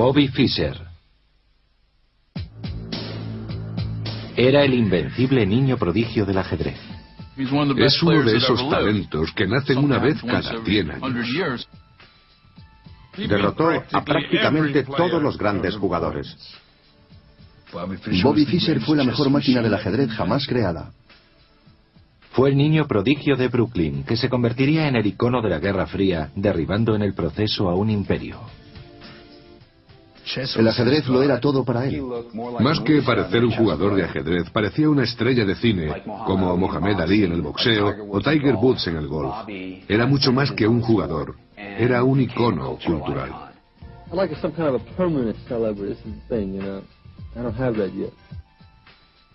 Bobby Fischer. Era el invencible niño prodigio del ajedrez. Es uno de esos talentos que nacen una vez cada 100 años. Derrotó a prácticamente todos los grandes jugadores. Bobby Fischer fue la mejor máquina del ajedrez jamás creada. Fue el niño prodigio de Brooklyn, que se convertiría en el icono de la Guerra Fría, derribando en el proceso a un imperio. El ajedrez lo era todo para él. Más que parecer un jugador de ajedrez, parecía una estrella de cine, como Mohamed Ali en el boxeo o Tiger Woods en el golf. Era mucho más que un jugador, era un icono cultural.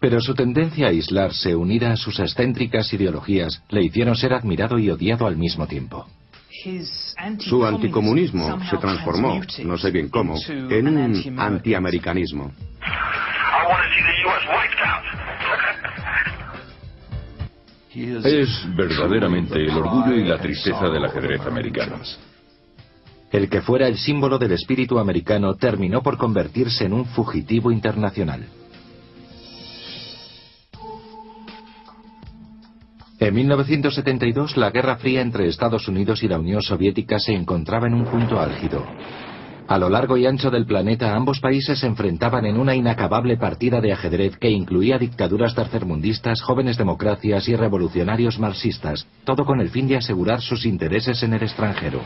Pero su tendencia a aislarse, unida a sus excéntricas ideologías, le hicieron ser admirado y odiado al mismo tiempo. Su anticomunismo se transformó, no sé bien cómo, en un antiamericanismo. Es verdaderamente el orgullo y la tristeza del ajedrez americano. El que fuera el símbolo del espíritu americano terminó por convertirse en un fugitivo internacional. En 1972, la Guerra Fría entre Estados Unidos y la Unión Soviética se encontraba en un punto álgido. A lo largo y ancho del planeta, ambos países se enfrentaban en una inacabable partida de ajedrez que incluía dictaduras tercermundistas, jóvenes democracias y revolucionarios marxistas, todo con el fin de asegurar sus intereses en el extranjero.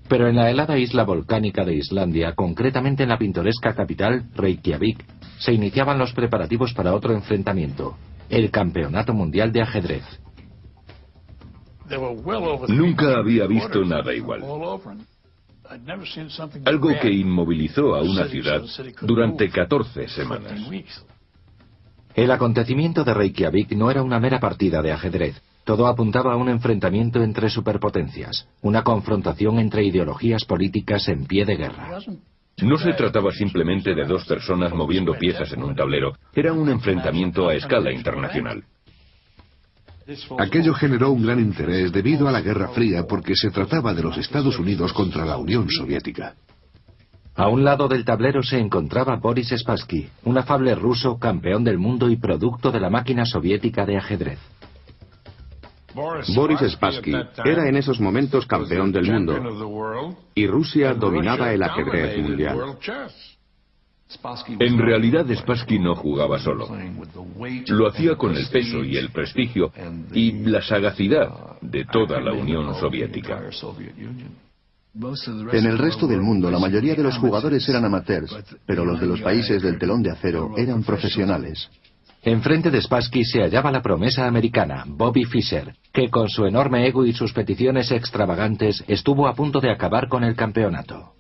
Pero en la helada isla volcánica de Islandia, concretamente en la pintoresca capital, Reykjavik, se iniciaban los preparativos para otro enfrentamiento, el Campeonato Mundial de Ajedrez. Nunca había visto nada igual. Algo que inmovilizó a una ciudad durante 14 semanas. El acontecimiento de Reykjavik no era una mera partida de ajedrez. Todo apuntaba a un enfrentamiento entre superpotencias, una confrontación entre ideologías políticas en pie de guerra. No se trataba simplemente de dos personas moviendo piezas en un tablero, era un enfrentamiento a escala internacional. Aquello generó un gran interés debido a la Guerra Fría porque se trataba de los Estados Unidos contra la Unión Soviética. A un lado del tablero se encontraba Boris Spassky, un afable ruso, campeón del mundo y producto de la máquina soviética de ajedrez. Boris Spassky era en esos momentos campeón del mundo y Rusia dominaba el ajedrez mundial. En realidad Spassky no jugaba solo. Lo hacía con el peso y el prestigio y la sagacidad de toda la Unión Soviética. En el resto del mundo, la mayoría de los jugadores eran amateurs, pero los de los países del telón de acero eran profesionales. Enfrente de Spassky se hallaba la promesa americana, Bobby Fischer, que con su enorme ego y sus peticiones extravagantes estuvo a punto de acabar con el campeonato.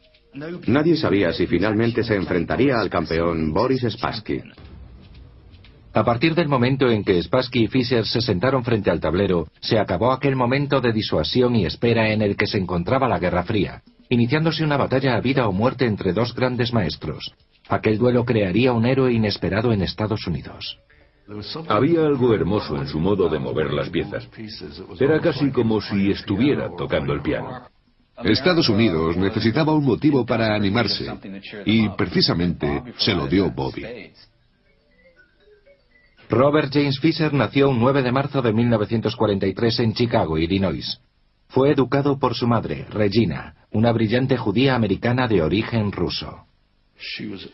Nadie sabía si finalmente se enfrentaría al campeón Boris Spassky. A partir del momento en que Spassky y Fischer se sentaron frente al tablero, se acabó aquel momento de disuasión y espera en el que se encontraba la Guerra Fría, iniciándose una batalla a vida o muerte entre dos grandes maestros. Aquel duelo crearía un héroe inesperado en Estados Unidos. Había algo hermoso en su modo de mover las piezas. Era casi como si estuviera tocando el piano. Estados Unidos necesitaba un motivo para animarse y precisamente se lo dio Bobby. Robert James Fischer nació un 9 de marzo de 1943 en Chicago, Illinois. Fue educado por su madre, Regina, una brillante judía americana de origen ruso.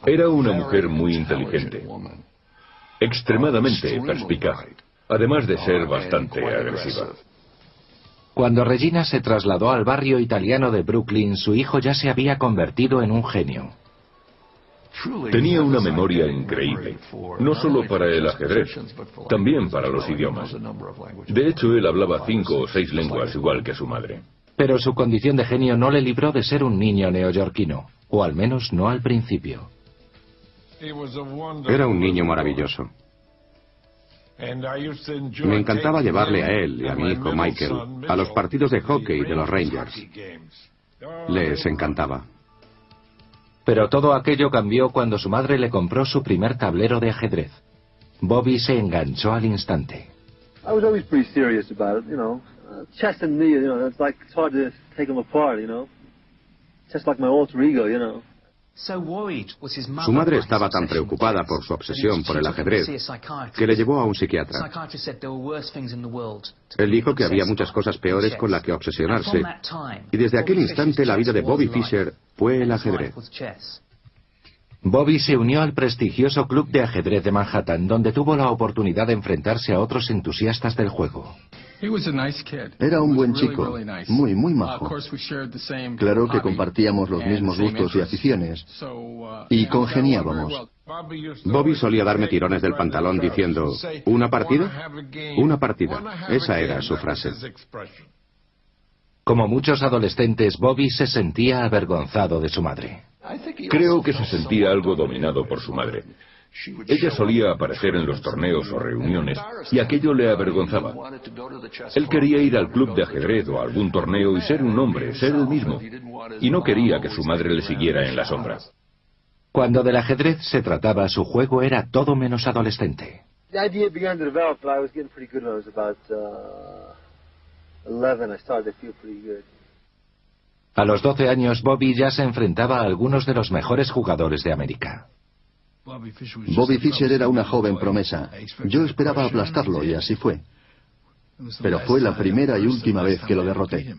Era una mujer muy inteligente, extremadamente perspicaz, además de ser bastante agresiva. Cuando Regina se trasladó al barrio italiano de Brooklyn, su hijo ya se había convertido en un genio. Tenía una memoria increíble, no solo para el ajedrez, también para los idiomas. De hecho, él hablaba 5 o 6 lenguas igual que su madre. Pero su condición de genio no le libró de ser un niño neoyorquino, o al menos no al principio. Era un niño maravilloso. Me encantaba llevarle a él y a mi hijo Michael a los partidos de hockey de los Rangers. Les encantaba. Pero todo aquello cambió cuando su madre le compró su primer tablero de ajedrez. Bobby se enganchó al instante. Su madre estaba tan preocupada por su obsesión por el ajedrez que le llevó a un psiquiatra. Él dijo que había muchas cosas peores con las que obsesionarse, y desde aquel instante la vida de Bobby Fischer fue el ajedrez. Bobby se unió al prestigioso Club de Ajedrez de Manhattan, donde tuvo la oportunidad de enfrentarse a otros entusiastas del juego. Era un buen chico, muy majo. Claro que compartíamos los mismos gustos y aficiones, y congeniábamos. Bobby solía darme tirones del pantalón diciendo, ¿una partida? Una partida. Esa era su frase. Como muchos adolescentes, Bobby se sentía avergonzado de su madre. Creo que se sentía algo dominado por su madre. Ella solía aparecer en los torneos o reuniones y aquello le avergonzaba. Él quería ir al club de ajedrez o a algún torneo y ser un hombre, ser él mismo. Y no quería que su madre le siguiera en la sombra. Cuando del ajedrez se trataba, su juego era todo menos adolescente. A los 12 años, Bobby ya se enfrentaba a algunos de los mejores jugadores de América. Bobby Fischer era una joven promesa. Yo esperaba aplastarlo y así fue. Pero fue la primera y última vez que lo derroté.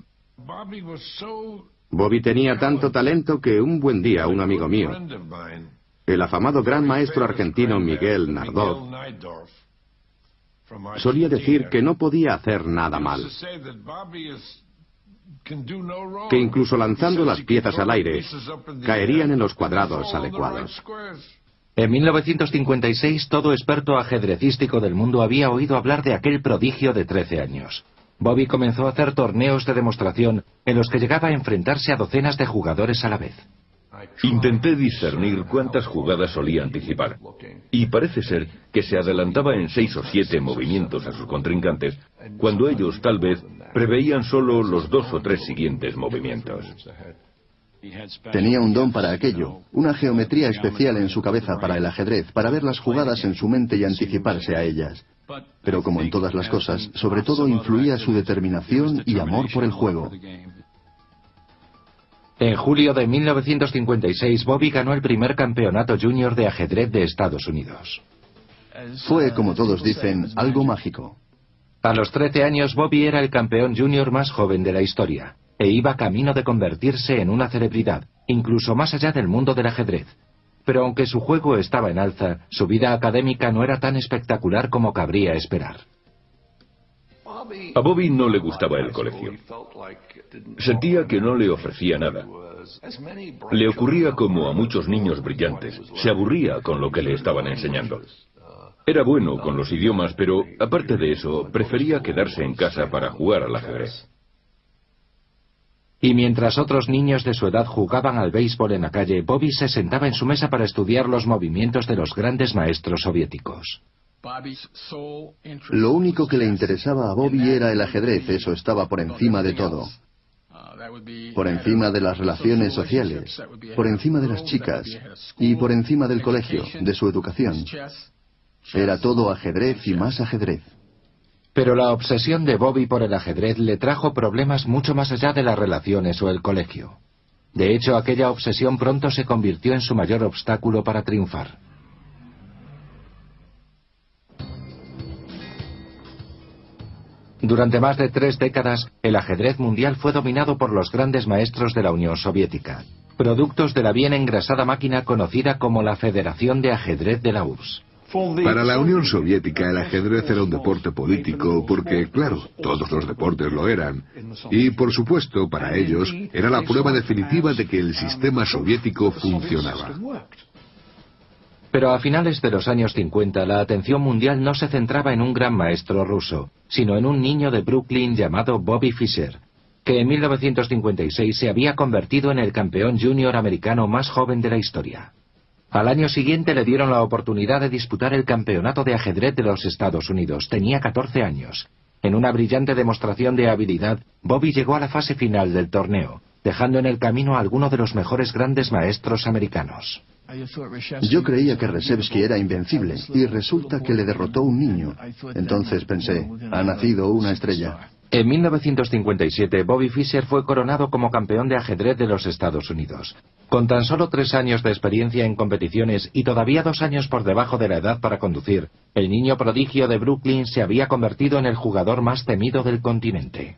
Bobby tenía tanto talento que un buen día un amigo mío, el afamado gran maestro argentino Miguel Nardov, solía decir que no podía hacer nada mal, que incluso lanzando las piezas al aire, caerían en los cuadrados adecuados. En 1956, todo experto ajedrecístico del mundo había oído hablar de aquel prodigio de 13 años. Bobby comenzó a hacer torneos de demostración en los que llegaba a enfrentarse a docenas de jugadores a la vez. Intenté discernir cuántas jugadas solía anticipar, y parece ser que se adelantaba en 6 o 7 movimientos a sus contrincantes, cuando ellos, tal vez, preveían solo los 2 o 3 siguientes movimientos. Tenía un don para aquello, una geometría especial en su cabeza para el ajedrez, para ver las jugadas en su mente y anticiparse a ellas. Pero como en todas las cosas, sobre todo influía su determinación y amor por el juego. En julio de 1956, Bobby ganó el primer campeonato junior de ajedrez de Estados Unidos. Fue, como todos dicen, algo mágico. A los 13 años, Bobby era el campeón junior más joven de la historia, e iba camino de convertirse en una celebridad, incluso más allá del mundo del ajedrez. Pero aunque su juego estaba en alza, su vida académica no era tan espectacular como cabría esperar. A Bobby no le gustaba el colegio. Sentía que no le ofrecía nada. Le ocurría como a muchos niños brillantes. Se aburría con lo que le estaban enseñando. Era bueno con los idiomas, pero aparte de eso, prefería quedarse en casa para jugar al ajedrez. Y mientras otros niños de su edad jugaban al béisbol en la calle, Bobby se sentaba en su mesa para estudiar los movimientos de los grandes maestros soviéticos. Lo único que le interesaba a Bobby era el ajedrez, eso estaba por encima de todo. Por encima de las relaciones sociales, por encima de las chicas y por encima del colegio, de su educación. Era todo ajedrez y más ajedrez. Pero la obsesión de Bobby por el ajedrez le trajo problemas mucho más allá de las relaciones o el colegio. De hecho, aquella obsesión pronto se convirtió en su mayor obstáculo para triunfar. Durante más de 3 décadas, el ajedrez mundial fue dominado por los grandes maestros de la Unión Soviética, productos de la bien engrasada máquina conocida como la Federación de Ajedrez de la URSS. Para la Unión Soviética el ajedrez era un deporte político porque, claro, todos los deportes lo eran. Y, por supuesto, para ellos era la prueba definitiva de que el sistema soviético funcionaba. Pero a finales de los años 50 la atención mundial no se centraba en un gran maestro ruso, sino en un niño de Brooklyn llamado Bobby Fischer, que en 1956 se había convertido en el campeón junior americano más joven de la historia. Al año siguiente le dieron la oportunidad de disputar el campeonato de ajedrez de los Estados Unidos. Tenía 14 años. En una brillante demostración de habilidad, Bobby llegó a la fase final del torneo, dejando en el camino a alguno de los mejores grandes maestros americanos. Yo creía que Reshevsky era invencible y resulta que le derrotó un niño. Entonces pensé, ha nacido una estrella. En 1957, Bobby Fischer fue coronado como campeón de ajedrez de los Estados Unidos. Con tan solo 3 años de experiencia en competiciones y todavía 2 años por debajo de la edad para conducir, el niño prodigio de Brooklyn se había convertido en el jugador más temido del continente.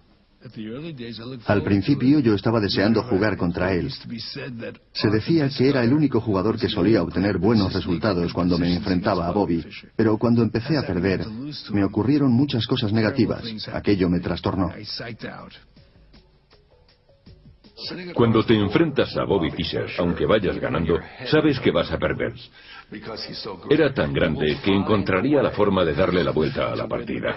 Al principio yo estaba deseando jugar contra él. Se decía que era el único jugador que solía obtener buenos resultados cuando me enfrentaba a Bobby, pero cuando empecé a perder, me ocurrieron muchas cosas negativas. Aquello me trastornó. Cuando te enfrentas a Bobby Fischer, aunque vayas ganando, sabes que vas a perder. Era tan grande que encontraría la forma de darle la vuelta a la partida.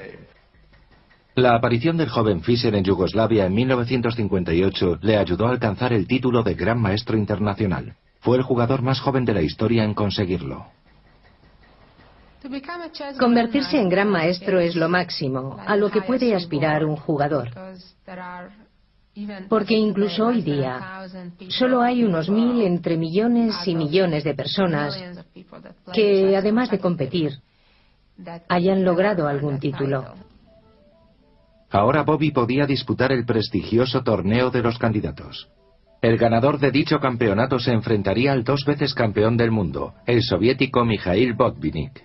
La aparición del joven Fischer en Yugoslavia en 1958 le ayudó a alcanzar el título de Gran Maestro Internacional. Fue el jugador más joven de la historia en conseguirlo. Convertirse en gran maestro es lo máximo, a lo que puede aspirar un jugador. Porque incluso hoy día, solo hay unos 1000 entre millones y millones de personas que, además de competir, hayan logrado algún título. Ahora Bobby podía disputar el prestigioso torneo de los candidatos. El ganador de dicho campeonato se enfrentaría al 2 veces campeón del mundo, el soviético Mikhail Botvinnik.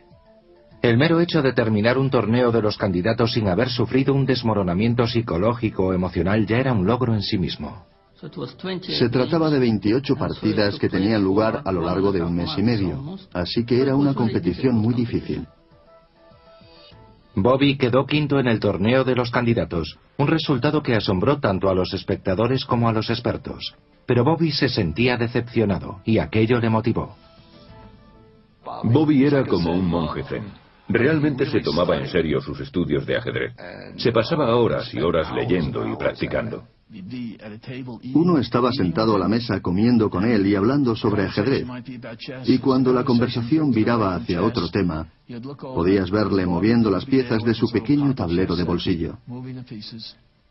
El mero hecho de terminar un torneo de los candidatos sin haber sufrido un desmoronamiento psicológico o emocional ya era un logro en sí mismo. Se trataba de 28 partidas que tenían lugar a lo largo de un mes y medio, así que era una competición muy difícil. Bobby quedó quinto en el torneo de los candidatos, un resultado que asombró tanto a los espectadores como a los expertos. Pero Bobby se sentía decepcionado y aquello le motivó. Bobby era como un monje zen. Realmente se tomaba en serio sus estudios de ajedrez. Se pasaba horas y horas leyendo y practicando. Uno estaba sentado a la mesa comiendo con él y hablando sobre ajedrez. Y cuando la conversación viraba hacia otro tema, podías verle moviendo las piezas de su pequeño tablero de bolsillo.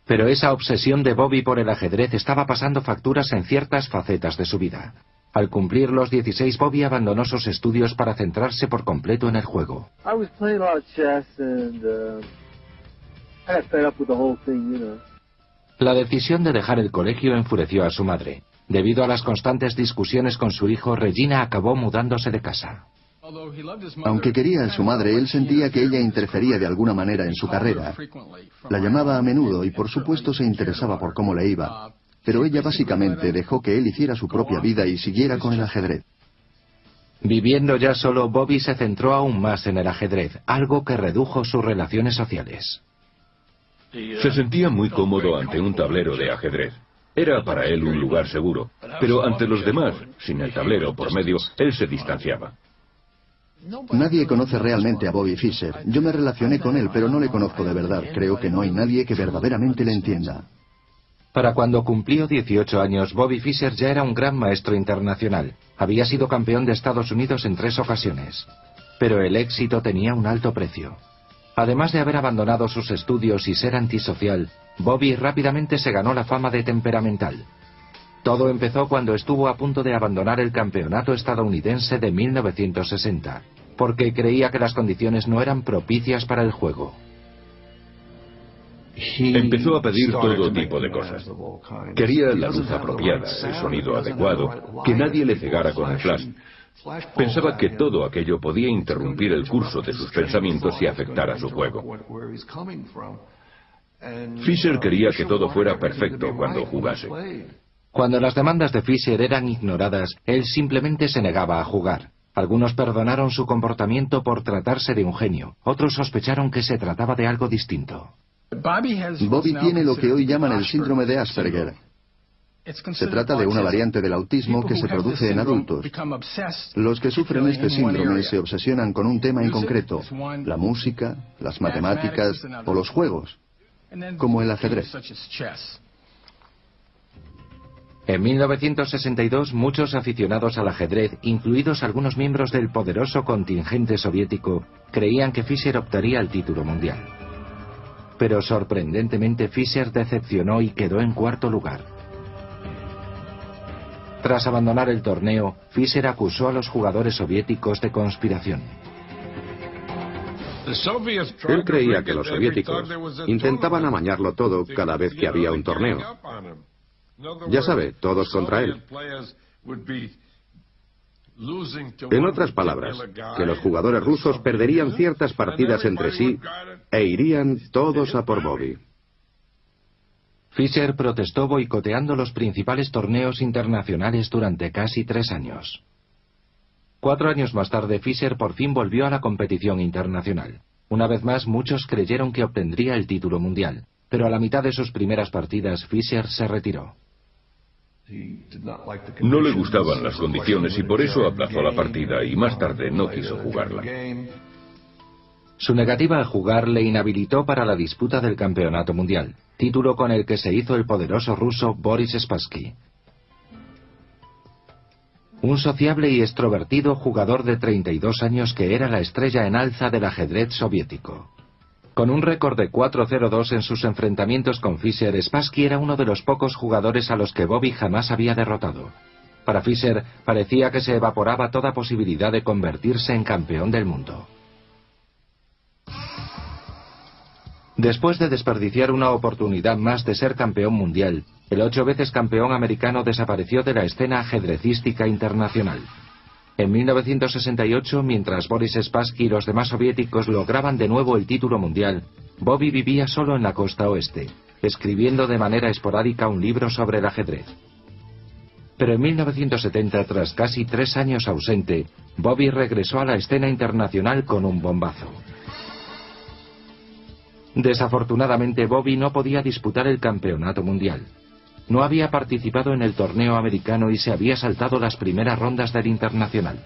Pero esa obsesión de Bobby por el ajedrez estaba pasando facturas en ciertas facetas de su vida. Al cumplir los 16, Bobby abandonó sus estudios para centrarse por completo en el juego. La decisión de dejar el colegio enfureció a su madre. Debido a las constantes discusiones con su hijo, Regina acabó mudándose de casa. Aunque quería a su madre, él sentía que ella interfería de alguna manera en su carrera. La llamaba a menudo y por supuesto se interesaba por cómo le iba. Pero ella básicamente dejó que él hiciera su propia vida y siguiera con el ajedrez. Viviendo ya solo, Bobby se centró aún más en el ajedrez, algo que redujo sus relaciones sociales. Se sentía muy cómodo ante un tablero de ajedrez. Era para él un lugar seguro, pero ante los demás, sin el tablero por medio, él se distanciaba. Nadie conoce realmente a Bobby Fischer. Yo me relacioné con él, pero no le conozco de verdad. Creo que no hay nadie que verdaderamente le entienda. Para cuando cumplió 18 años, Bobby Fischer ya era un gran maestro internacional. Había sido campeón de Estados Unidos en 3 ocasiones. Pero el éxito tenía un alto precio. Además de haber abandonado sus estudios y ser antisocial, Bobby rápidamente se ganó la fama de temperamental. Todo empezó cuando estuvo a punto de abandonar el campeonato estadounidense de 1960, porque creía que las condiciones no eran propicias para el juego. Empezó a pedir todo tipo de cosas. Quería la luz apropiada, el sonido adecuado, que nadie le cegara con el flash. Pensaba que todo aquello podía interrumpir el curso de sus pensamientos y afectar a su juego. Fischer quería que todo fuera perfecto cuando jugase. Cuando las demandas de Fischer eran ignoradas, él simplemente se negaba a jugar. Algunos perdonaron su comportamiento por tratarse de un genio, otros sospecharon que se trataba de algo distinto. Bobby tiene lo que hoy llaman el síndrome de Asperger. Se trata de una variante del autismo que se produce en adultos. Los que sufren este síndrome se obsesionan con un tema en concreto, la música, las matemáticas o los juegos, como el ajedrez. En 1962, muchos aficionados al ajedrez, incluidos algunos miembros del poderoso contingente soviético, creían que Fischer optaría al título mundial. Pero sorprendentemente Fischer decepcionó y quedó en 4º lugar. Tras abandonar el torneo, Fischer acusó a los jugadores soviéticos de conspiración. Él creía que los soviéticos intentaban amañarlo todo cada vez que había un torneo. Ya sabe, todos contra él. En otras palabras, que los jugadores rusos perderían ciertas partidas entre sí e irían todos a por Bobby. Fischer protestó boicoteando los principales torneos internacionales durante casi 3 años. 4 años más tarde, Fischer por fin volvió a la competición internacional. Una vez más, muchos creyeron que obtendría el título mundial, pero a la mitad de sus primeras partidas, Fischer se retiró. No le gustaban las condiciones y por eso aplazó la partida y más tarde no quiso jugarla. Su negativa a jugar le inhabilitó para la disputa del campeonato mundial, título con el que se hizo el poderoso ruso Boris Spassky. Un sociable y extrovertido jugador de 32 años que era la estrella en alza del ajedrez soviético. Con un récord de 4-0-2 en sus enfrentamientos con Fischer, Spassky era uno de los pocos jugadores a los que Bobby jamás había derrotado. Para Fischer parecía que se evaporaba toda posibilidad de convertirse en campeón del mundo. Después de desperdiciar una oportunidad más de ser campeón mundial, el 8 veces campeón americano desapareció de la escena ajedrecística internacional. En 1968, mientras Boris Spassky y los demás soviéticos lograban de nuevo el título mundial, Bobby vivía solo en la costa oeste, escribiendo de manera esporádica un libro sobre el ajedrez. Pero en 1970, tras casi 3 años ausente, Bobby regresó a la escena internacional con un bombazo. Desafortunadamente, Bobby no podía disputar el campeonato mundial. No había participado en el torneo americano y se había saltado las primeras rondas del internacional.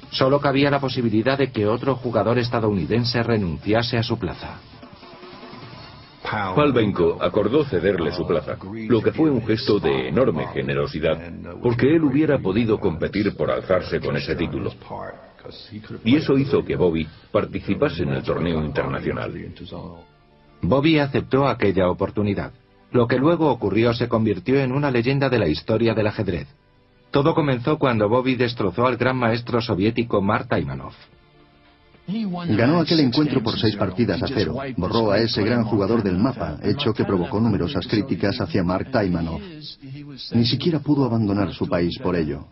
Solo cabía la posibilidad de que otro jugador estadounidense renunciase a su plaza. Palvenko acordó cederle su plaza, lo que fue un gesto de enorme generosidad, porque él hubiera podido competir por alzarse con ese título. Y eso hizo que Bobby participase en el torneo internacional. Bobby aceptó aquella oportunidad. Lo que luego ocurrió se convirtió en una leyenda de la historia del ajedrez. Todo comenzó cuando Bobby destrozó al gran maestro soviético Mark Taimanov. Ganó aquel encuentro por 6-0. Borró a ese gran jugador del mapa, hecho que provocó numerosas críticas hacia Mark Taimanov. Ni siquiera pudo abandonar su país por ello.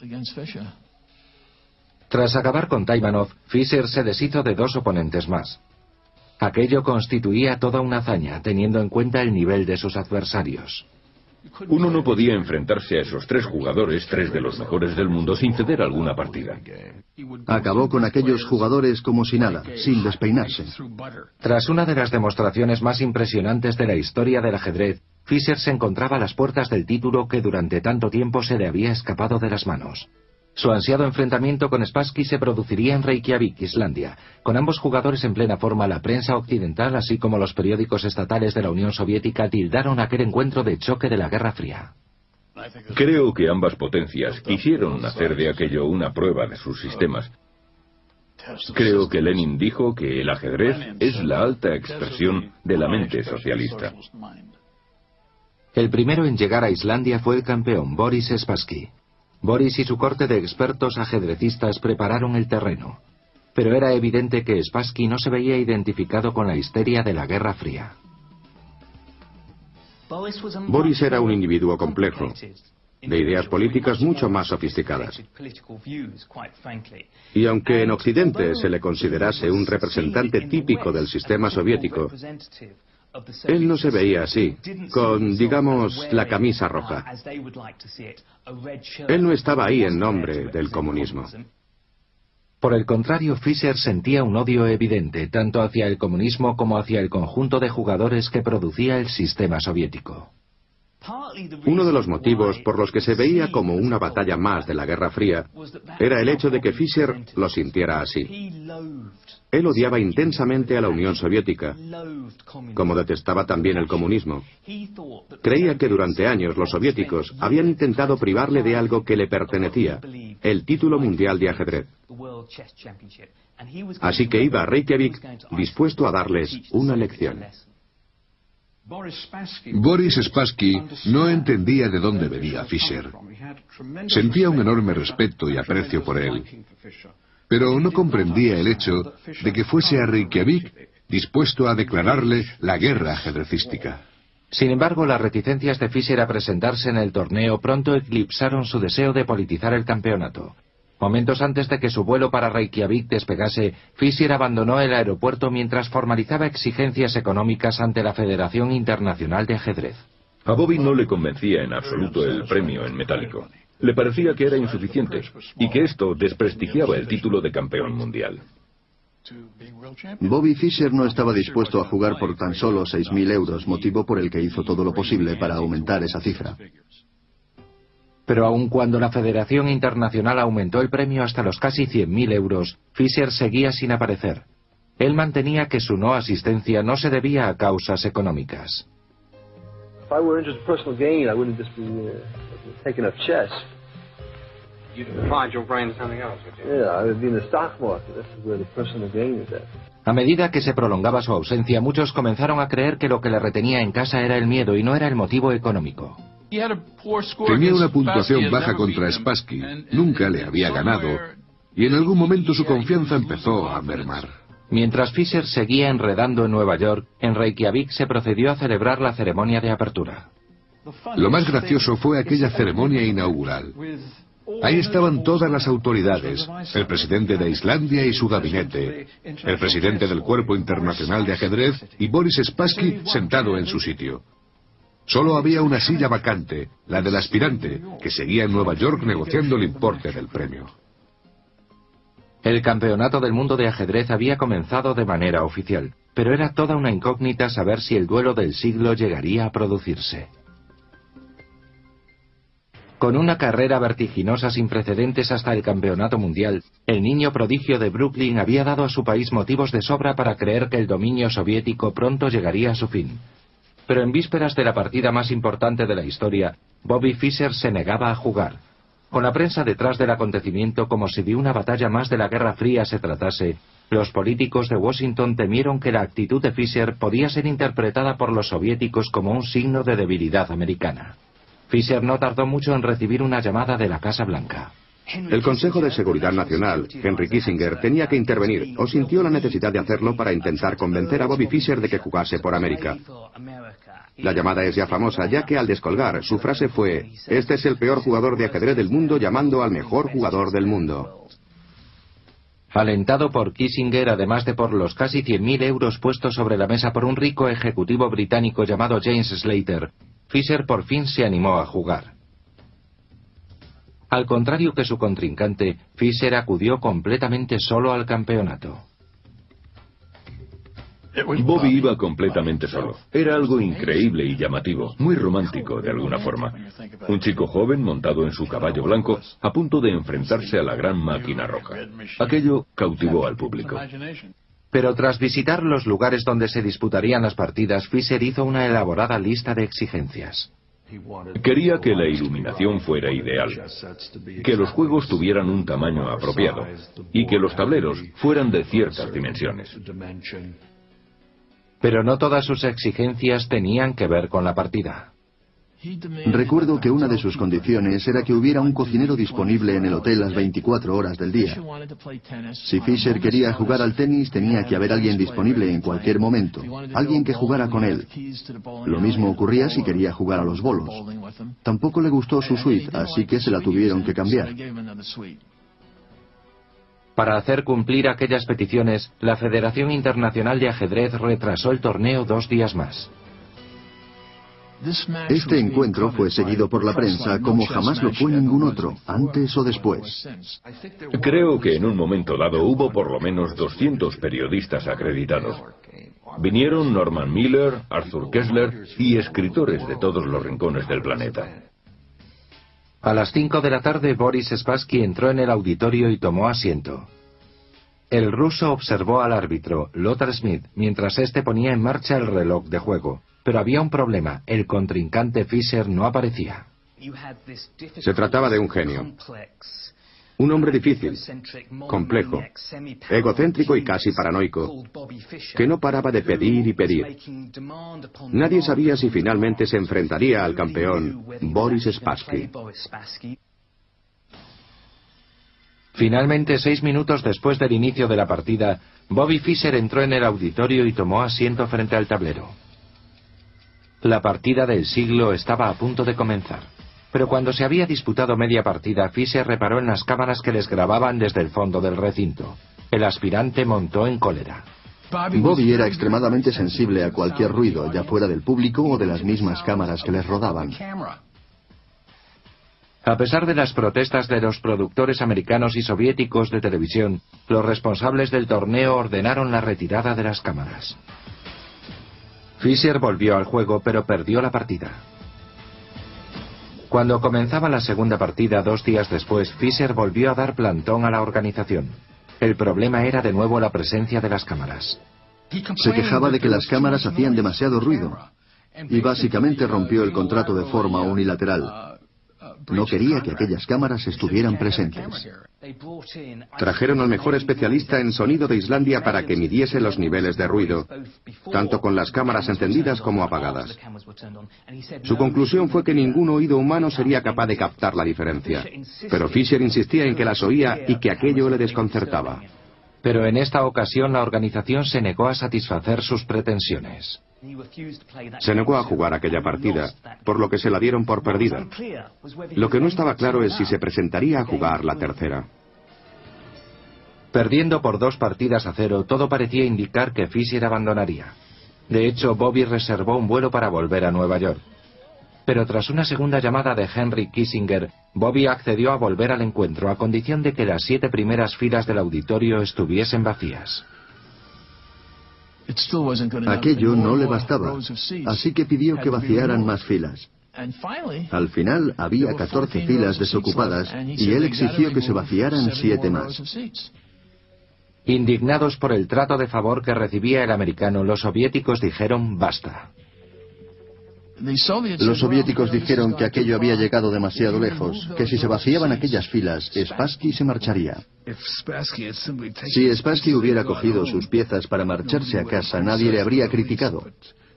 Tras acabar con Taimanov, Fischer se deshizo de 2 oponentes más. Aquello constituía toda una hazaña, teniendo en cuenta el nivel de sus adversarios. Uno no podía enfrentarse a esos 3 jugadores, 3 de los mejores del mundo, sin ceder alguna partida. Acabó con aquellos jugadores como si nada, sin despeinarse. Tras una de las demostraciones más impresionantes de la historia del ajedrez, Fischer se encontraba a las puertas del título que durante tanto tiempo se le había escapado de las manos. Su ansiado enfrentamiento con Spassky se produciría en Reykjavik, Islandia. Con ambos jugadores en plena forma, la prensa occidental, así como los periódicos estatales de la Unión Soviética, tildaron aquel encuentro de choque de la Guerra Fría. Creo que ambas potencias quisieron hacer de aquello una prueba de sus sistemas. Creo que Lenin dijo que el ajedrez es la alta expresión de la mente socialista. El primero en llegar a Islandia fue el campeón, Boris Spassky. Boris y su corte de expertos ajedrecistas prepararon el terreno. Pero era evidente que Spassky no se veía identificado con la histeria de la Guerra Fría. Boris era un individuo complejo, de ideas políticas mucho más sofisticadas. Y aunque en Occidente se le considerase un representante típico del sistema soviético, él no se veía así, con, digamos, la camisa roja. Él no estaba ahí en nombre del comunismo. Por el contrario, Fischer sentía un odio evidente, tanto hacia el comunismo como hacia el conjunto de jugadores que producía el sistema soviético. Uno de los motivos por los que se veía como una batalla más de la Guerra Fría era el hecho de que Fischer lo sintiera así. Él odiaba intensamente a la Unión Soviética, como detestaba también el comunismo. Creía que durante años los soviéticos habían intentado privarle de algo que le pertenecía, el título mundial de ajedrez. Así que iba a Reykjavik dispuesto a darles una lección. Boris Spassky no entendía de dónde venía Fischer. Sentía un enorme respeto y aprecio por él. pero no comprendía el hecho de que fuese a Reykjavik dispuesto a declararle la guerra ajedrecística. Sin embargo, las reticencias de Fischer a presentarse en el torneo pronto eclipsaron su deseo de politizar el campeonato. Momentos antes de que su vuelo para Reykjavik despegase, Fischer abandonó el aeropuerto mientras formalizaba exigencias económicas ante la Federación Internacional de Ajedrez. A Bobby no le convencía en absoluto el premio en metálico. Le parecía que era insuficiente y que esto desprestigiaba el título de campeón mundial. Bobby Fischer no estaba dispuesto a jugar por tan solo 6.000 euros, motivo por el que hizo todo lo posible para aumentar esa cifra. Pero aun cuando la Federación Internacional aumentó el premio hasta los casi 100.000 euros, Fischer seguía sin aparecer. Él mantenía que su no asistencia no se debía a causas económicas. A medida que se prolongaba su ausencia, muchos comenzaron a creer que lo que le retenía en casa era el miedo y no era el motivo económico. Tenía una puntuación baja contra Spassky, nunca le había ganado, y en algún momento su confianza empezó a mermar. Mientras Fischer seguía enredando en Nueva York, en Reykjavik se procedió a celebrar la ceremonia de apertura. Lo más gracioso fue aquella ceremonia inaugural. Ahí estaban todas las autoridades, el presidente de Islandia y su gabinete, el presidente del Cuerpo Internacional de Ajedrez y Boris Spassky sentado en su sitio. Solo había una silla vacante, la del aspirante, que seguía en Nueva York negociando el importe del premio. El Campeonato del Mundo de Ajedrez había comenzado de manera oficial, pero era toda una incógnita saber si el duelo del siglo llegaría a producirse. Con una carrera vertiginosa sin precedentes hasta el Campeonato Mundial, el niño prodigio de Brooklyn había dado a su país motivos de sobra para creer que el dominio soviético pronto llegaría a su fin. Pero en vísperas de la partida más importante de la historia, Bobby Fischer se negaba a jugar. Con la prensa detrás del acontecimiento como si de una batalla más de la Guerra Fría se tratase, los políticos de Washington temieron que la actitud de Fischer podía ser interpretada por los soviéticos como un signo de debilidad americana. Fischer no tardó mucho en recibir una llamada de la Casa Blanca. El Consejo de Seguridad Nacional, Henry Kissinger, tenía que intervenir o sintió la necesidad de hacerlo para intentar convencer a Bobby Fischer de que jugase por América. La llamada es ya famosa, ya que al descolgar, su frase fue: "Este es el peor jugador de ajedrez del mundo llamando al mejor jugador del mundo". Alentado por Kissinger, además de por los casi 100.000 euros puestos sobre la mesa por un rico ejecutivo británico llamado James Slater, Fischer por fin se animó a jugar. Al contrario que su contrincante, Fischer acudió completamente solo al campeonato. Bobby iba completamente solo. Era algo increíble y llamativo, muy romántico de alguna forma. Un chico joven montado en su caballo blanco, a punto de enfrentarse a la gran máquina roja. Aquello cautivó al público. Pero tras visitar los lugares donde se disputarían las partidas, Fischer hizo una elaborada lista de exigencias. Quería que la iluminación fuera ideal, que los juegos tuvieran un tamaño apropiado y que los tableros fueran de ciertas dimensiones. Pero no todas sus exigencias tenían que ver con la partida. Recuerdo que una de sus condiciones era que hubiera un cocinero disponible en el hotel las 24 horas del día. Si Fischer quería jugar al tenis, tenía que haber alguien disponible en cualquier momento, alguien que jugara con él. Lo mismo ocurría si quería jugar a los bolos. Tampoco le gustó su suite, así que se la tuvieron que cambiar. Para hacer cumplir aquellas peticiones, la Federación Internacional de Ajedrez retrasó el torneo 2 días más. Este encuentro fue seguido por la prensa como jamás lo fue ningún otro, antes o después. Creo que en un momento dado hubo por lo menos 200 periodistas acreditados. Vinieron Norman Miller, Arthur Kessler y escritores de todos los rincones del planeta. A las 5 de la tarde, Boris Spassky entró en el auditorio y tomó asiento. El ruso observó al árbitro, Lothar Schmidt, mientras éste ponía en marcha el reloj de juego. Pero había un problema, el contrincante Fischer no aparecía. Se trataba de un genio. Un hombre difícil, complejo, egocéntrico y casi paranoico, que no paraba de pedir y pedir. Nadie sabía si finalmente se enfrentaría al campeón Boris Spassky. Finalmente, 6 minutos después del inicio de la partida, Bobby Fischer entró en el auditorio y tomó asiento frente al tablero. La partida del siglo estaba a punto de comenzar. Pero cuando se había disputado media partida, Fischer reparó en las cámaras que les grababan desde el fondo del recinto. El aspirante montó en cólera. Bobby era extremadamente sensible a cualquier ruido, ya fuera del público o de las mismas cámaras que les rodaban. A pesar de las protestas de los productores americanos y soviéticos de televisión, los responsables del torneo ordenaron la retirada de las cámaras. Fischer volvió al juego, pero perdió la partida. Cuando comenzaba la segunda partida 2 días después, Fischer volvió a dar plantón a la organización. El problema era de nuevo la presencia de las cámaras. Se quejaba de que las cámaras hacían demasiado ruido y básicamente rompió el contrato de forma unilateral. No quería que aquellas cámaras estuvieran presentes. Trajeron al mejor especialista en sonido de Islandia para que midiese los niveles de ruido, tanto con las cámaras encendidas como apagadas. Su conclusión fue que ningún oído humano sería capaz de captar la diferencia. Pero Fischer insistía en que las oía y que aquello le desconcertaba. Pero en esta ocasión la organización se negó a satisfacer sus pretensiones. Se negó a jugar aquella partida, por lo que se la dieron por perdida. Lo que no estaba claro es si se presentaría a jugar la tercera. Perdiendo por 2-0, todo parecía indicar que Fischer abandonaría. De hecho, Bobby reservó un vuelo para volver a Nueva York. Pero tras una segunda llamada de Henry Kissinger, Bobby accedió a volver al encuentro a condición de que las 7 primeras filas del auditorio estuviesen vacías. Aquello no le bastaba, así que pidió que vaciaran más filas. Al final había 14 filas desocupadas y él exigió que se vaciaran 7 más. Indignados por el trato de favor que recibía el americano, los soviéticos dijeron basta. Los soviéticos dijeron que aquello había llegado demasiado lejos, que si se vaciaban aquellas filas, Spassky se marcharía. Si Spassky hubiera cogido sus piezas para marcharse a casa, nadie le habría criticado.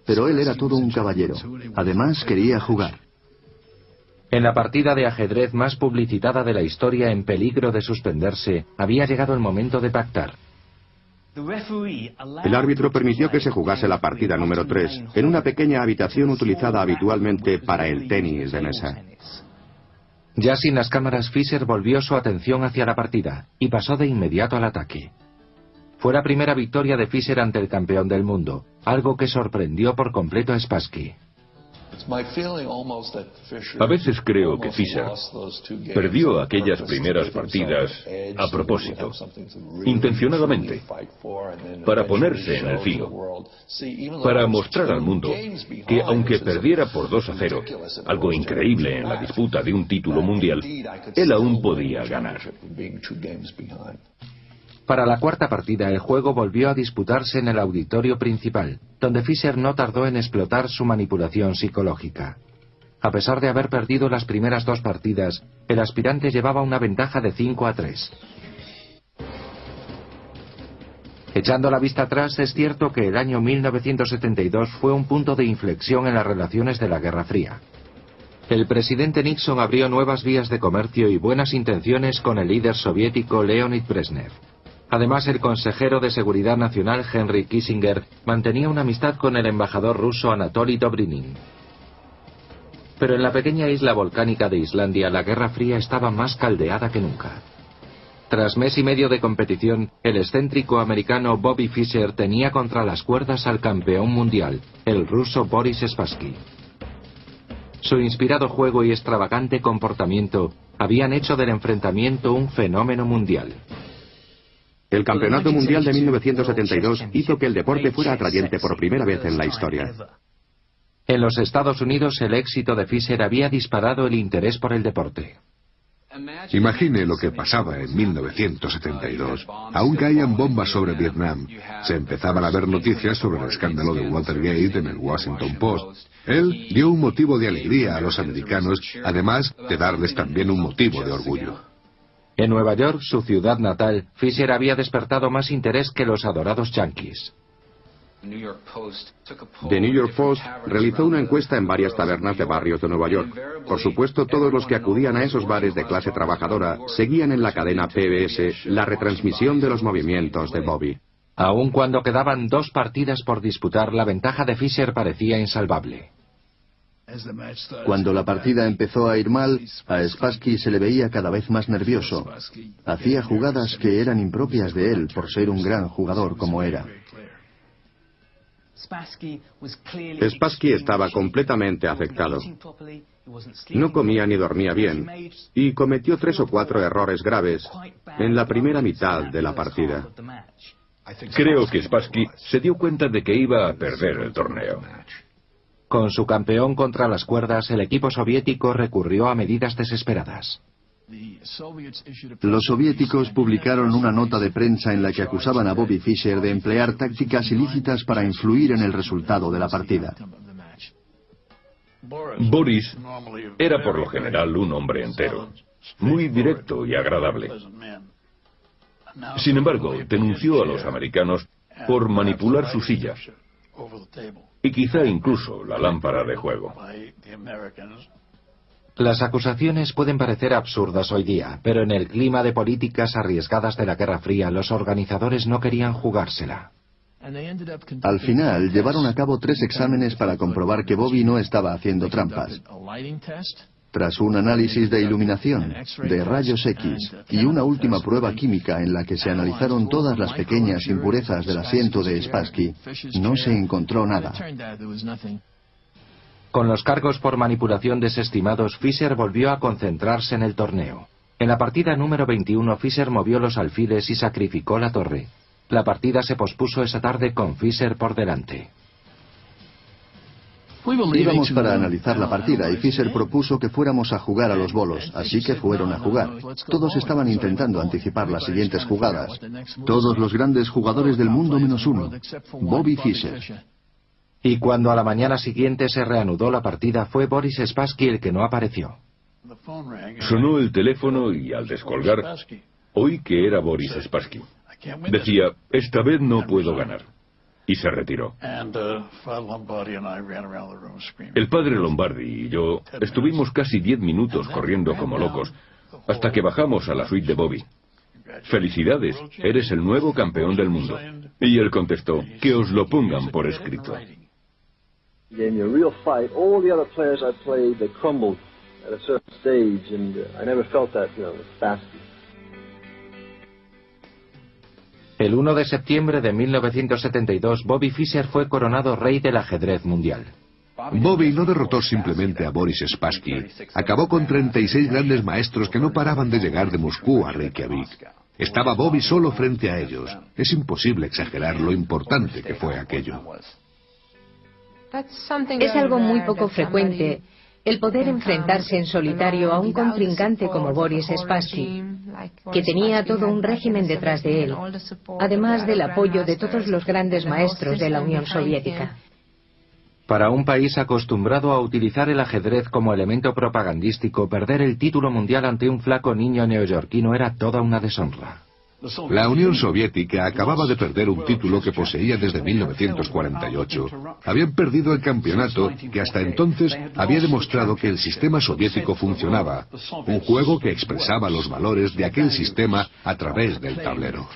Pero él era todo un caballero. Además, quería jugar. En la partida de ajedrez más publicitada de la historia, en peligro de suspenderse, había llegado el momento de pactar. El árbitro permitió que se jugase la partida número 3 en una pequeña habitación utilizada habitualmente para el tenis de mesa. Ya sin las cámaras, Fischer volvió su atención hacia la partida y pasó de inmediato al ataque. Fue la primera victoria de Fischer ante el campeón del mundo, algo que sorprendió por completo a Spassky. A veces creo que Fischer perdió aquellas primeras partidas a propósito, intencionadamente, para ponerse en el filo, para mostrar al mundo que aunque perdiera por 2-0, algo increíble en la disputa de un título mundial, él aún podía ganar. Para la cuarta partida, el juego volvió a disputarse en el auditorio principal, donde Fischer no tardó en explotar su manipulación psicológica. A pesar de haber perdido las primeras 2 partidas, el aspirante llevaba una ventaja de 5-3. Echando la vista atrás, es cierto que el año 1972 fue un punto de inflexión en las relaciones de la Guerra Fría. El presidente Nixon abrió nuevas vías de comercio y buenas intenciones con el líder soviético Leonid Brezhnev. Además, el consejero de Seguridad Nacional Henry Kissinger mantenía una amistad con el embajador ruso Anatoly Dobrinin. Pero en la pequeña isla volcánica de Islandia, la Guerra Fría estaba más caldeada que nunca. Tras mes y medio de competición, el excéntrico americano Bobby Fischer tenía contra las cuerdas al campeón mundial, el ruso Boris Spassky. Su inspirado juego y extravagante comportamiento habían hecho del enfrentamiento un fenómeno mundial. El Campeonato Mundial de 1972 hizo que el deporte fuera atrayente por primera vez en la historia. En los Estados Unidos, el éxito de Fischer había disparado el interés por el deporte. Imagine lo que pasaba en 1972. Aún caían bombas sobre Vietnam. Se empezaban a ver noticias sobre el escándalo de Watergate en el Washington Post. Él dio un motivo de alegría a los americanos, además de darles también un motivo de orgullo. En Nueva York, su ciudad natal, Fischer había despertado más interés que los adorados yanquis. The New York Post realizó una encuesta en varias tabernas de barrios de Nueva York. Por supuesto, todos los que acudían a esos bares de clase trabajadora seguían en la cadena PBS la retransmisión de los movimientos de Bobby. Aun cuando quedaban 2 partidas por disputar, la ventaja de Fischer parecía insalvable. Cuando la partida empezó a ir mal, a Spassky se le veía cada vez más nervioso. Hacía jugadas que eran impropias de él por ser un gran jugador como era. Spassky estaba completamente afectado. No comía ni dormía bien y cometió 3 o 4 errores graves en la primera mitad de la partida. Creo que Spassky se dio cuenta de que iba a perder el torneo. Con su campeón contra las cuerdas, el equipo soviético recurrió a medidas desesperadas. Los soviéticos publicaron una nota de prensa en la que acusaban a Bobby Fischer de emplear tácticas ilícitas para influir en el resultado de la partida. Boris era por lo general un hombre entero, muy directo y agradable. Sin embargo, denunció a los americanos por manipular sus sillas y quizá incluso la lámpara de juego. Las acusaciones pueden parecer absurdas hoy día, pero en el clima de políticas arriesgadas de la Guerra Fría, los organizadores no querían jugársela. Al final, llevaron a cabo 3 exámenes para comprobar que Bobby no estaba haciendo trampas. Tras un análisis de iluminación, de rayos X y una última prueba química en la que se analizaron todas las pequeñas impurezas del asiento de Spassky, no se encontró nada. Con los cargos por manipulación desestimados, Fischer volvió a concentrarse en el torneo. En la partida número 21, Fischer movió los alfiles y sacrificó la torre. La partida se pospuso esa tarde con Fischer por delante. Íbamos para analizar la partida y Fischer propuso que fuéramos a jugar a los bolos, así que fueron a jugar. Todos estaban intentando anticipar las siguientes jugadas. Todos los grandes jugadores del mundo menos uno, Bobby Fischer. Y cuando a la mañana siguiente se reanudó la partida, fue Boris Spassky el que no apareció. Sonó el teléfono y al descolgar, oí que era Boris Spassky. Decía, esta vez no puedo ganar. Y se retiró. El padre Lombardi y yo estuvimos casi 10 minutos corriendo como locos, hasta que bajamos a la suite de Bobby. Felicidades, eres el nuevo campeón del mundo. Y él contestó, que os lo pongan por escrito. El 1 de septiembre de 1972, Bobby Fischer fue coronado rey del ajedrez mundial. Bobby no derrotó simplemente a Boris Spassky, acabó con 36 grandes maestros que no paraban de llegar de Moscú a Reykjavik. Estaba Bobby solo frente a ellos. Es imposible exagerar lo importante que fue aquello. Es algo muy poco frecuente el poder enfrentarse en solitario a un contrincante como Boris Spassky, que tenía todo un régimen detrás de él, además del apoyo de todos los grandes maestros de la Unión Soviética. Para un país acostumbrado a utilizar el ajedrez como elemento propagandístico, perder el título mundial ante un flaco niño neoyorquino era toda una deshonra. La Unión Soviética acababa de perder un título que poseía desde 1948. Habían perdido el campeonato que hasta entonces había demostrado que el sistema soviético funcionaba, un juego que expresaba los valores de aquel sistema a través del tablero.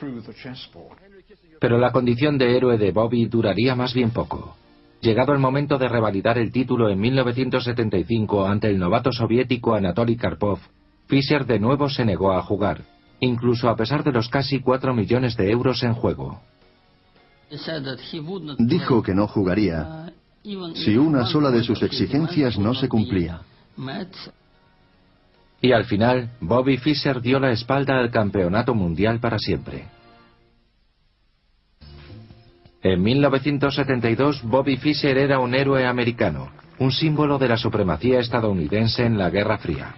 Pero la condición de héroe de Bobby duraría más bien poco. Llegado el momento de revalidar el título en 1975 ante el novato soviético Anatoly Karpov, Fischer de nuevo se negó a jugar, incluso a pesar de los casi 4 millones de euros en juego. Dijo que no jugaría si una sola de sus exigencias no se cumplía. Y al final, Bobby Fischer dio la espalda al campeonato mundial para siempre. En 1972, Bobby Fischer era un héroe americano, un símbolo de la supremacía estadounidense en la Guerra Fría.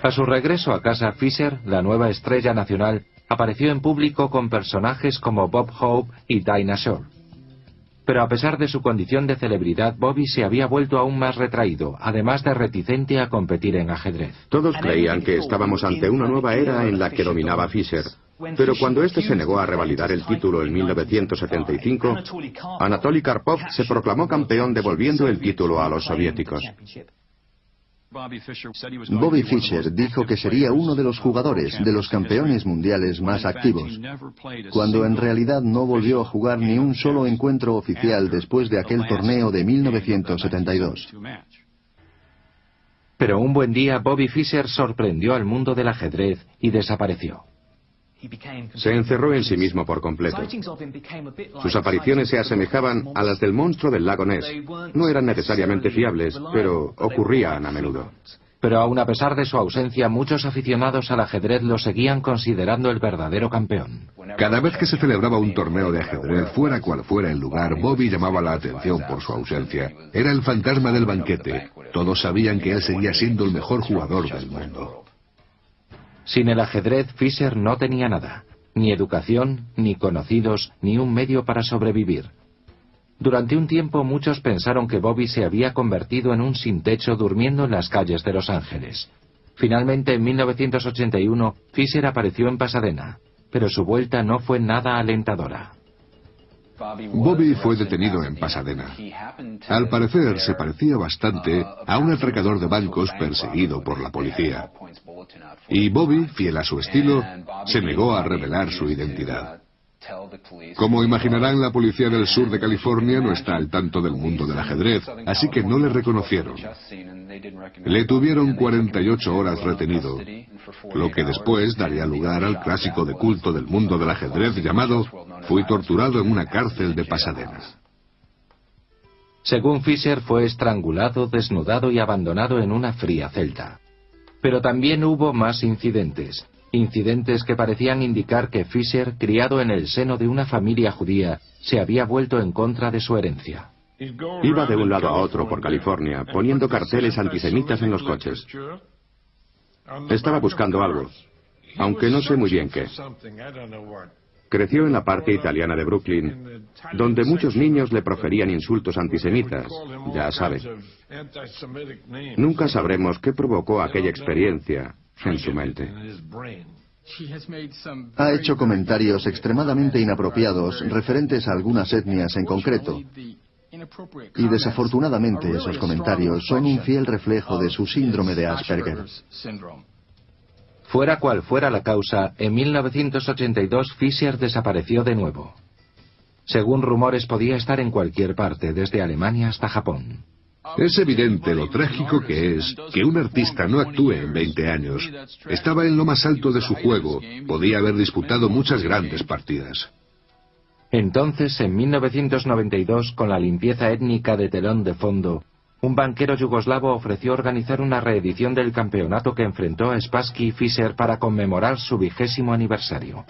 A su regreso a casa, Fischer, la nueva estrella nacional, apareció en público con personajes como Bob Hope y Dinah Shore. Pero a pesar de su condición de celebridad, Bobby se había vuelto aún más retraído, además de reticente a competir en ajedrez. Todos creían que estábamos ante una nueva era en la que dominaba Fischer. Pero cuando este se negó a revalidar el título en 1975, Anatoly Karpov se proclamó campeón devolviendo el título a los soviéticos. Bobby Fischer dijo que sería uno de los jugadores, de los campeones mundiales más activos, cuando en realidad no volvió a jugar ni un solo encuentro oficial después de aquel torneo de 1972. Pero un buen día Bobby Fischer sorprendió al mundo del ajedrez y desapareció. Se encerró en sí mismo por completo. Sus apariciones se asemejaban a las del monstruo del lago Ness. No eran necesariamente fiables, pero ocurrían a menudo. Pero aun a pesar de su ausencia, muchos aficionados al ajedrez lo seguían considerando el verdadero campeón. Cada vez que se celebraba un torneo de ajedrez, fuera cual fuera el lugar, Bobby llamaba la atención por su ausencia. Era el fantasma del banquete. Todos sabían que él seguía siendo el mejor jugador del mundo. Sin el ajedrez, Fischer no tenía nada. Ni educación, ni conocidos, ni un medio para sobrevivir. Durante un tiempo muchos pensaron que Bobby se había convertido en un sin techo durmiendo en las calles de Los Ángeles. Finalmente, en 1981, Fischer apareció en Pasadena, pero su vuelta no fue nada alentadora. Bobby fue detenido en Pasadena. Al parecer, se parecía bastante a un atracador de bancos perseguido por la policía. Y Bobby, fiel a su estilo, se negó a revelar su identidad. Como imaginarán, la policía del sur de California no está al tanto del mundo del ajedrez, así que no le reconocieron. Le tuvieron 48 horas retenido, lo que después daría lugar al clásico de culto del mundo del ajedrez llamado "Fui torturado en una cárcel de Pasadena". Según Fischer, fue estrangulado, desnudado y abandonado en una fría celda. Pero también hubo más incidentes. Incidentes que parecían indicar que Fischer, criado en el seno de una familia judía, se había vuelto en contra de su herencia. Iba de un lado a otro por California, poniendo carteles antisemitas en los coches. Estaba buscando algo, aunque no sé muy bien qué. Creció en la parte italiana de Brooklyn, donde muchos niños le proferían insultos antisemitas, ya saben. Nunca sabremos qué provocó aquella experiencia en su mente. Ha hecho comentarios extremadamente inapropiados referentes a algunas etnias en concreto. Y desafortunadamente esos comentarios son un fiel reflejo de su síndrome de Asperger. Fuera cual fuera la causa, en 1982 Fischer desapareció de nuevo. Según rumores, podía estar en cualquier parte, desde Alemania hasta Japón. Es evidente lo trágico que es que un artista no actúe en 20 años. Estaba en lo más alto de su juego, podía haber disputado muchas grandes partidas. Entonces, en 1992, con la limpieza étnica de telón de fondo, un banquero yugoslavo ofreció organizar una reedición del campeonato que enfrentó a Spassky y Fischer para conmemorar su 20º aniversario.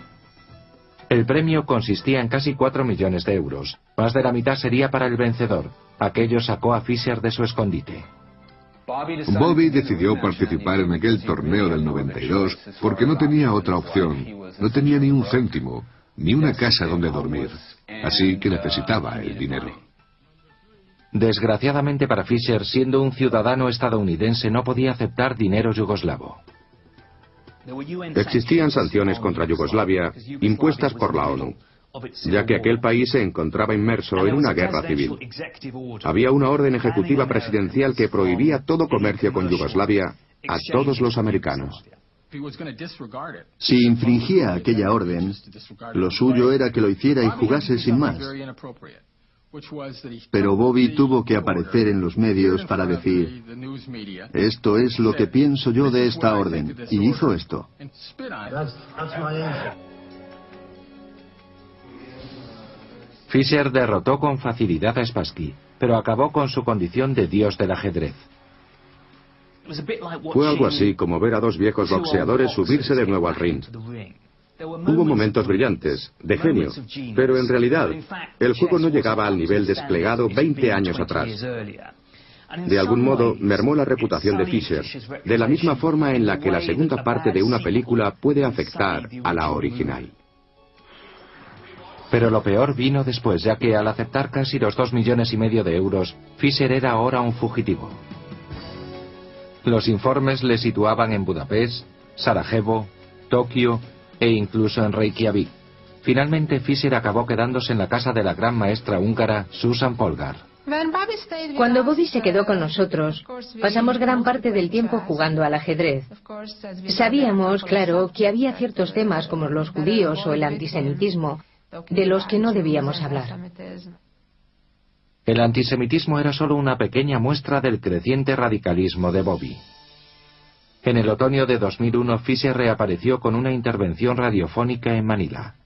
El premio consistía en casi 4 millones de euros. Más de la mitad sería para el vencedor. Aquello sacó a Fischer de su escondite. Bobby decidió participar en aquel torneo del 92 porque no tenía otra opción. No tenía ni un céntimo, ni una casa donde dormir. Así que necesitaba el dinero. Desgraciadamente para Fischer, siendo un ciudadano estadounidense, no podía aceptar dinero yugoslavo. Existían sanciones contra Yugoslavia impuestas por la ONU, ya que aquel país se encontraba inmerso en una guerra civil. Había una orden ejecutiva presidencial que prohibía todo comercio con Yugoslavia a todos los americanos. Si infringía aquella orden, lo suyo era que lo hiciera y jugase sin más. Pero Bobby tuvo que aparecer en los medios para decir: esto es lo que pienso yo de esta orden, y hizo esto. Fischer derrotó con facilidad a Spassky, pero acabó con su condición de dios del ajedrez. Fue algo así como ver a dos viejos boxeadores subirse de nuevo al ring. Hubo momentos brillantes, de genio, pero en realidad el juego no llegaba al nivel desplegado 20 años atrás. De algún modo mermó la reputación de Fischer, de la misma forma en la que la segunda parte de una película puede afectar a la original. Pero lo peor vino después, ya que al aceptar casi los 2,5 millones de euros, Fischer era ahora un fugitivo. Los informes le situaban en Budapest, Sarajevo, Tokio e incluso en Reykjavik. Finalmente Fischer acabó quedándose en la casa de la gran maestra húngara Susan Polgar. Cuando Bobby se quedó con nosotros, pasamos gran parte del tiempo jugando al ajedrez. Sabíamos, claro, que había ciertos temas como los judíos o el antisemitismo, de los que no debíamos hablar. El antisemitismo era solo una pequeña muestra del creciente radicalismo de Bobby. En el otoño de 2001, Fischer reapareció con una intervención radiofónica en Manila.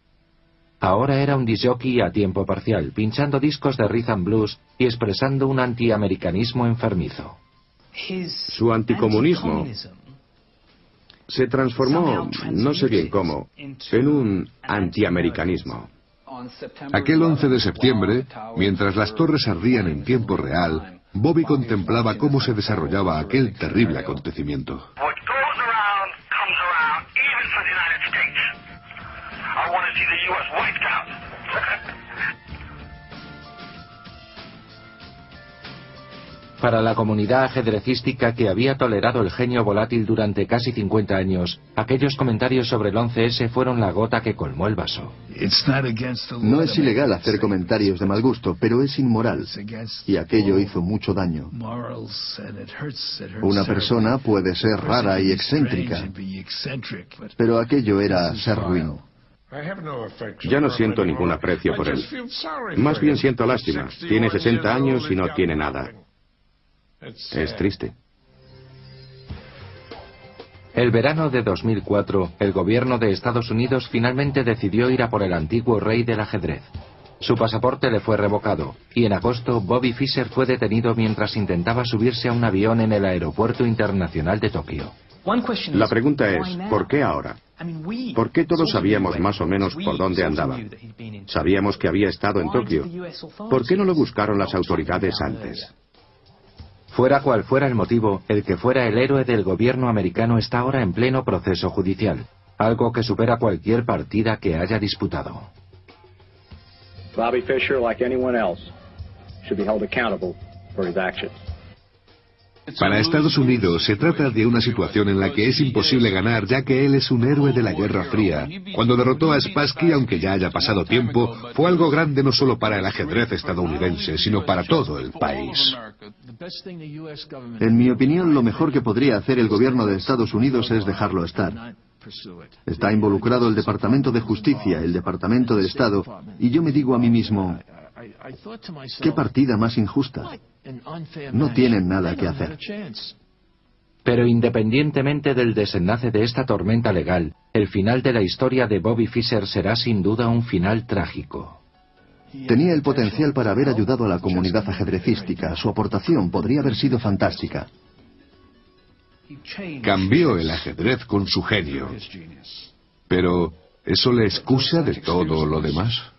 Ahora era un disc-jockey a tiempo parcial, pinchando discos de rhythm and blues y expresando un antiamericanismo enfermizo. Su anticomunismo se transformó, no sé bien cómo, en un antiamericanismo. Aquel 11 de septiembre, mientras las torres ardían en tiempo real, Bobby contemplaba cómo se desarrollaba aquel terrible acontecimiento. Para la comunidad ajedrecística que había tolerado el genio volátil durante casi 50 años, aquellos comentarios sobre el 11S fueron la gota que colmó el vaso. No es ilegal hacer comentarios de mal gusto, pero es inmoral. Y aquello hizo mucho daño. Una persona puede ser rara y excéntrica, pero aquello era ser ruin. Ya no siento ningún aprecio por él. Más bien siento lástima. Tiene 60 años y no tiene nada. Es triste. El verano de 2004, el gobierno de Estados Unidos finalmente decidió ir a por el antiguo rey del ajedrez. Su pasaporte le fue revocado, y en agosto Bobby Fischer fue detenido mientras intentaba subirse a un avión en el aeropuerto internacional de Tokio. La pregunta es, ¿por qué ahora? ¿Por qué todos sabíamos más o menos por dónde andaba? Sabíamos que había estado en Tokio. ¿Por qué no lo buscaron las autoridades antes? Fuera cual fuera el motivo, el que fuera el héroe del gobierno americano está ahora en pleno proceso judicial, algo que supera cualquier partida que haya disputado. Bobby Fischer, like anyone else, should be held accountable for his actions. Para Estados Unidos se trata de una situación en la que es imposible ganar, ya que él es un héroe de la Guerra Fría. Cuando derrotó a Spassky, aunque ya haya pasado tiempo, fue algo grande no solo para el ajedrez estadounidense, sino para todo el país. En mi opinión, lo mejor que podría hacer el gobierno de Estados Unidos es dejarlo estar. Está involucrado el Departamento de Justicia, el Departamento de Estado, y yo me digo a mí mismo, ¿qué partida más injusta? No tienen nada que hacer. Pero independientemente del desenlace de esta tormenta legal, el final de la historia de Bobby Fischer será sin duda un final trágico. Tenía el potencial para haber ayudado a la comunidad ajedrecística. Su aportación podría haber sido fantástica. Cambió el ajedrez con su genio. Pero, ¿eso le excusa de todo lo demás?